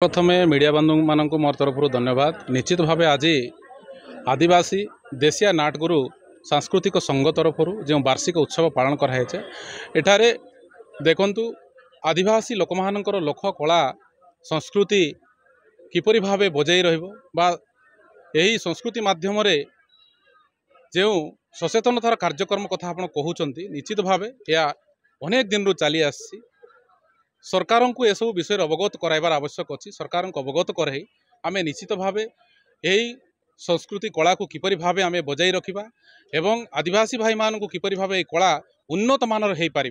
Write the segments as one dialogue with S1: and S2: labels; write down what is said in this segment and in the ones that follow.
S1: प्रथमे मीडिया बंधु मानक मोर तरफ धन्यवाद। निश्चित भाव आज आदिवासी देशिया नाटगुरु सांस्कृतिक संघ तरफ जो वार्षिक उत्सव पालन कराए एठारे देखंतु आदिवासी लोक मानकर लोक कला संस्कृति किपरि भावे बजाई रहिबो बा यही संस्कृति माध्यम जो सचेतनतार कार्यक्रम कथा आपण कहउचंती निश्चित भावे या अनेक दिन रु चली आसी सरकार को यह सब विषय अवगत कराइबार आवश्यक अच्छी। सरकार को अवगत कराई आमे निश्चित भावे यही संस्कृति कला को किपरि भावे आमे बजाई रखिबा एवं आदिवासी भाई मान को किपरि भावे कला उन्नत मानर हो पार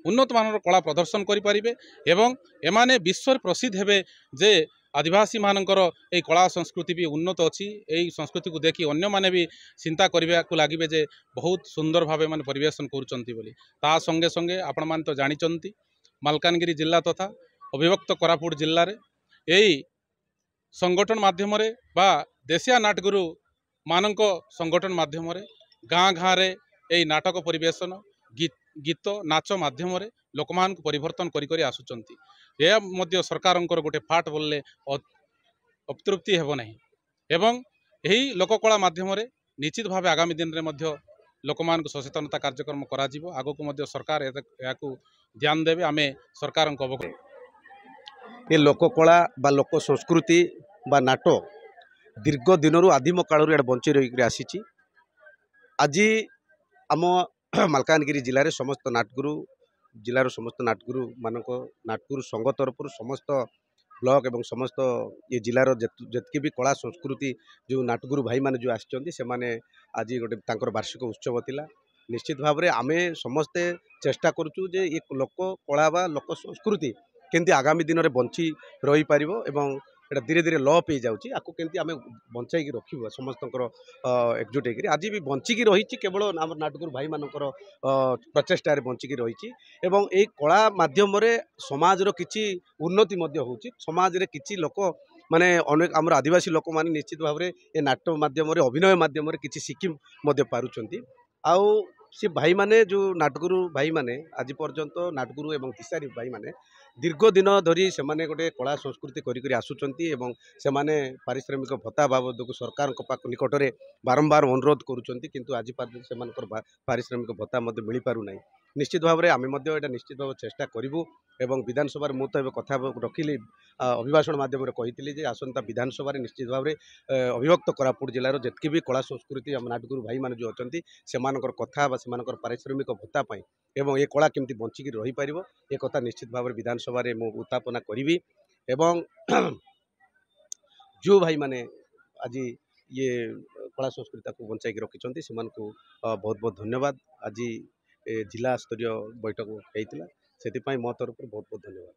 S1: उन्नत मानर कला प्रदर्शन करि परिबे एवं एमाने विश्व प्रसिद्ध हेबे जे आदिवासी मानकर ए कला संस्कृति भी उन्नत अच्छी। यही संस्कृति को देखि अन्य माने भी चिंता करबा को लागिबे जे बहुत सुंदर भावे माने परिवेशन करूचंती बोली। ता संगे संगे आपण मान तो जानिचंती मालकानगिरी जिला तथा अविभक्त कोरापुट जिले में यही संगठन माध्यम बा देशिया नाटगुरु मानक संगठन माध्यम गाँ गाँ रे यही नाटक परिवेशन गीत नाच माध्यम लोक मान को परिवर्तन करी आसुचंती। यह मध्य सरकार गोटे फाट बोलले अतृप्ति हेब नहीं एवं यही लोककला माध्यम निश्चित भाव आगामी दिन में मध्य लोक मान को सचेतनता कार्यक्रम करा जिवो। आगो को मध्य सरकार याकू ध्यान देवे आमे सरकार को अवगत
S2: ये लोककला बा लोक संस्कृति बा नाटक दीर्घ दिन आदिम काल बंची रही आसी। आज आम मालकानगिरी जिले में समस्त नाटगुरु जिलार समस्त नाटगुरु मानक नाटगुरु संघ तरफ समस्त ब्लॉक एवं समस्त ये जिलार जितकी भी कला संस्कृति जो नाटगुरु भाई माने जो आसिचंती से माने आज गोटे तांकर वार्षिक उत्सव थिला। निश्चित भाव में आमे समस्ते चेष्टा करूँ जे ये लोक कला बा लोक संस्कृति केमती आगामी दिन में बंची रही पारिबो एवं एटा धीरे धीरे लप हो जाउची आको केमती आमे बंचाई रखिबो समस्तकर एकजुट होकर आज भी बंचिकी रही केवल आम नाटगुरु भाई मानकर प्रचेष्टार बंचिकी रही एवं एक कला माध्यम समाजर किछि उन्नति मध्य होउची। समाज रे किछि लोक माने अनेक आम आदिवासी लोक माने निश्चित भाव में ये नाटक माध्यम अभिनय माध्यम किछि शिखि मध्य पारुचंती। आउ सी भाई माने जो नाटगुरु भाई माने आज पर्यंत नाटगुरु एवं दिशारी भाई माने दीर्घ दिन धरी से माने गोटे कला संस्कृति करी आसुचंती एवं से माने पारिश्रमिक भत्ता बाबद को सरकार निकट में बारंबार अनुरोध करुचंती किंतु आज पर्यंत से पारिश्रमिक भत्ता मिल पारु नहीं। निश्चित भाव में आमे निश्चित भाव चेष्टा करूँ एवं विधानसभा मु तो कथा रखिली अभिभाषण माध्यम कही आसंता विधानसभा निश्चित भाव में अविभक्त कोरापुट जिलार जितकी भी कला संस्कृति आम नाटगुरु भाई माने जो अच्छा से कथा पारिश्रमिक भत्ता एवं ये कला केमती बंचिकी रही पारिबो ए कथा निश्चित भाव में विधानसभा मु उत्थापना करी एवं जो भाई माने आज ये कला संस्कृति को बंचाई रखिंट से बहुत बहुत धन्यवाद। आज जिला स्तरीय बैठक होता से मो तरफ बहुत बहुत धन्यवाद।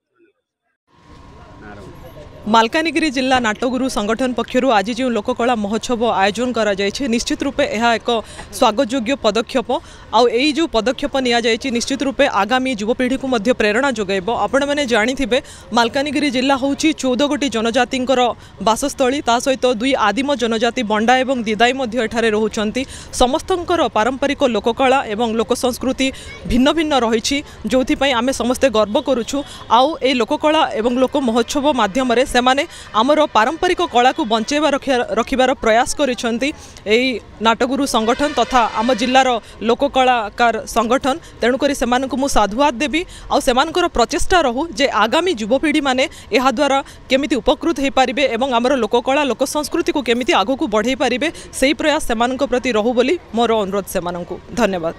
S3: मालकानगिरी जिला नाटगुरु संगठन पक्षरु आज जो लोककला महोत्सव आयोजन करा जायछि निश्चित रूपे यह एक स्वागत योग्य पदक्षेप आउ एई जो पदक्षेप निया जायछि निश्चित रूपे आगामी युवपीढ़ी को मध्य प्रेरणा जोगाइबो। आपण माने जानिथिबे मालकानगिरी जिला होछि 14 गोटी जनजातिंकर बासस्थली ता सहित 2 आदिम जनजाति बंडा एवं दिदाई मध्य एठारे रहुचंती। समस्तंकर पारंपरिक लोककला एवं लोक संस्कृति भिन्न भिन्न रहिछि जोथि पई आमे समस्ते गर्व करूछु। आउ ए लोककला एवं लोक महोत्सव माध्यम रे सेमाने आमर पारंपरिक कला को बंचेबा रखिबार प्रयास करिसेंती एई नाटगुरु संगठन तथा आम जिल्लार लोककलाकार संगठन। तेणुकरी सेमानकु मु साधुवाद देबी आ सेमानकर प्रचेष्टा रहू जे आगामी युवपीढ़ी माने एहा द्वारा केमिति उपकृत हो पारिबे एवं आमर लोककला लोक संस्कृति को केमिति आगकु बढ़ाई पारिबे सेही प्रयास सेमानक प्रति रहू बोली मोर अनुरोध सेमानकु धन्यवाद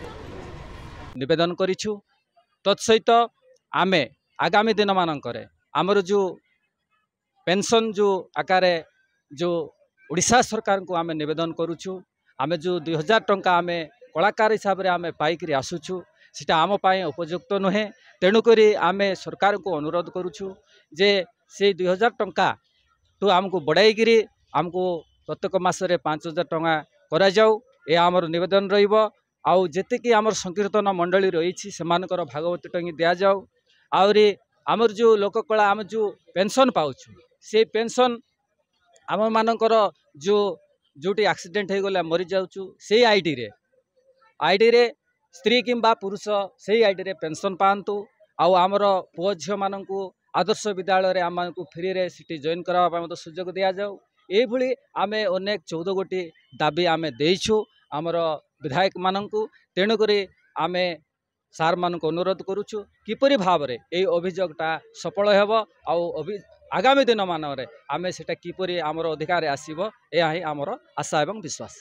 S4: निवेदन करिछु। तत्सहित आमे आगामी दिन मानकरे आमर जो पेंशन जो आकार जो उड़ीसा सरकार को आमे निवेदन करुछु आमे जो 2000 टंका आमे कलाकार हिसाब रे आमे पाइकरी आसुछु सेटा आम पाए उपयुक्त नुहे। तेणुकरी आमे सरकार को अनुरोध करुछु जे से 2000 टंका तो आमको बढ़ाईकरी आमको प्रत्येक मासरे 5000 टंका करा जाऊ ए आमर निवेदन रहिबो। आउ जेतेकी आमर संकीर्तन मंडली रही सेमानकर भागवत टंगी दिया जाऊ। आउरी आमर जो लोककला आम जो पेंशन पाउछु से पेंशन आम मानकर जो जोटी एक्सीडेंट हो गला मरी जाउछु से आईडी रे स्त्री किंबा पुरुष से आईडी रे पेंशन पांतु। आउ आमर पुओ झियो मानकु आदर्श विद्यालय आमको फ्री रे सिटी जॉइन करने सुजोग दि जाऊ ये आमे अनेक 14 गोटी दाबी आमे देइछु आमर विधायक मानू तेणुक आमे सार मानक अनुरोध करुचु किपरि भाव रे ये अभियोगटा सफल हेब आगामी दिन मान आमे सेटा किपरि आमर अधिकार आसीबो या ही आमर आशा एवं विश्वास।